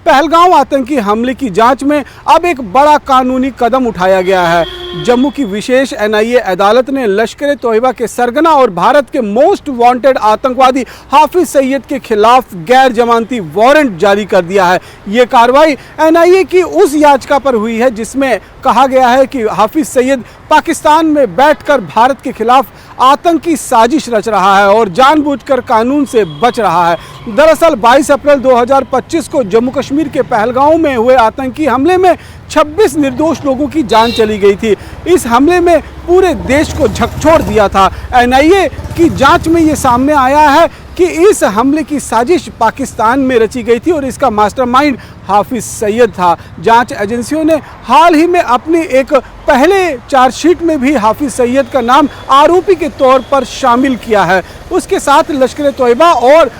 पहलगाम आतंकी हमले की जांच में अब एक बड़ा कानूनी कदम उठाया गया है। जम्मू की विशेष एनआईए अदालत ने लश्कर तोयबा के सरगना और भारत के मोस्ट वांटेड आतंकवादी हाफिज सईद के खिलाफ गैर जमानती वारंट जारी कर दिया है। ये कार्रवाई एनआईए की उस याचिका पर हुई है जिसमें कहा गया है कि हाफिज सईद पाकिस्तान में बैठकर भारत के खिलाफ आतंकी साजिश रच रहा है और जानबूझकर कानून से बच रहा है। दरअसल 22 अप्रैल 2025 को जम्मू कश्मीर के पहलगाम में हुए आतंकी हमले में 26 निर्दोष लोगों की जान चली गई थी। इस हमले में पूरे देश को झकझोर दिया था। एनआईए की जांच में ये सामने आया है कि इस हमले की साजिश पाकिस्तान में रची गई थी और इसका मास्टरमाइंड हाफिज सईद था। जांच एजेंसियों ने हाल ही में अपनी एक पहले चार्जशीट में भी हाफिज सईद का नाम आरोपी के तौर पर शामिल किया है। उसके साथ लश्कर तोयबा और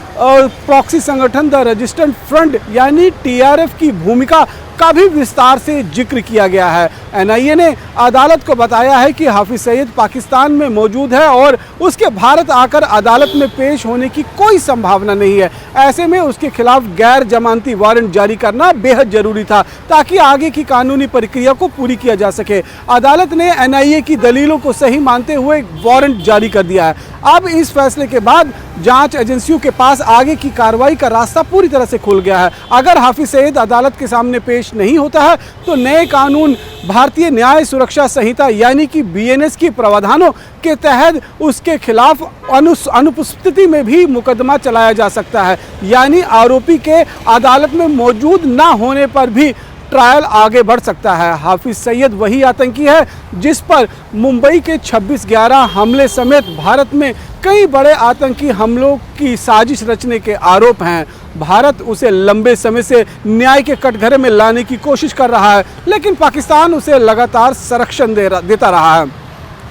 प्रॉक्सी संगठन द रेजिस्टेंट फ्रंट यानी टीआरएफ की भूमिका का भी विस्तार से जिक्र किया गया है। एनआईए ने अदालत को बताया है कि हाफिज सईद पाकिस्तान में मौजूद है और उसके भारत आकर अदालत में पेश होने की कोई संभावना नहीं है। ऐसे में उसके खिलाफ गैर जमानती वारंट जारी करना बेहद जरूरी था ताकि आगे की कानूनी प्रक्रिया को पूरी किया जा सके। अदालत ने एनआईए की दलीलों को सही मानते हुए वारंट जारी कर दिया है। अब इस फैसले के बाद जांच एजेंसियों के पास आगे की कार्रवाई का रास्ता पूरी तरह से खुल गया है। अगर हाफिज सईद अदालत के सामने पेश नहीं होता है तो नए कानून भारतीय न्याय सुरक्षा संहिता यानी कि बीएनएस की प्रावधानों के तहत उसके खिलाफ अनुपस्थिति में भी मुकदमा चलाया जा सकता है, यानी आरोपी के अदालत में मौजूद ना होने पर भी ट्रायल आगे बढ़ सकता है। हाफिज सईद वही आतंकी है जिस पर मुंबई के 26/11 हमले समेत भारत में कई बड़े आतंकी हमलों की साजिश रचने के आरोप हैं। भारत उसे लंबे समय से न्याय के कटघरे में लाने की कोशिश कर रहा है, लेकिन पाकिस्तान उसे लगातार संरक्षण देता रहा है।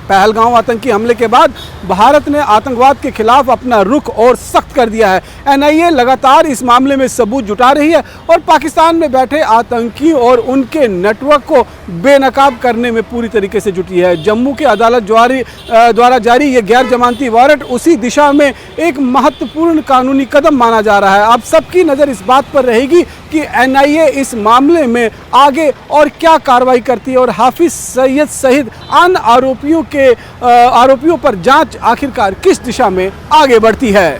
पहलगाम आतंकी हमले के बाद भारत ने आतंकवाद के खिलाफ अपना रुख और सख्त कर दिया है। एनआईए लगातार इस मामले में सबूत जुटा रही है और पाकिस्तान में बैठे आतंकी और उनके नेटवर्क को बेनकाब करने में पूरी तरीके से जुटी है। जम्मू की अदालत द्वारा जारी ये गैर जमानती वारंट उसी दिशा में एक महत्वपूर्ण कानूनी कदम माना जा रहा है। अब सबकी नज़र इस बात पर रहेगी कि एनआईए इस मामले में आगे और क्या कार्रवाई करती है और हाफिज सईद सहित अन्य आरोपियों पर जांच आखिरकार किस दिशा में आगे बढ़ती है।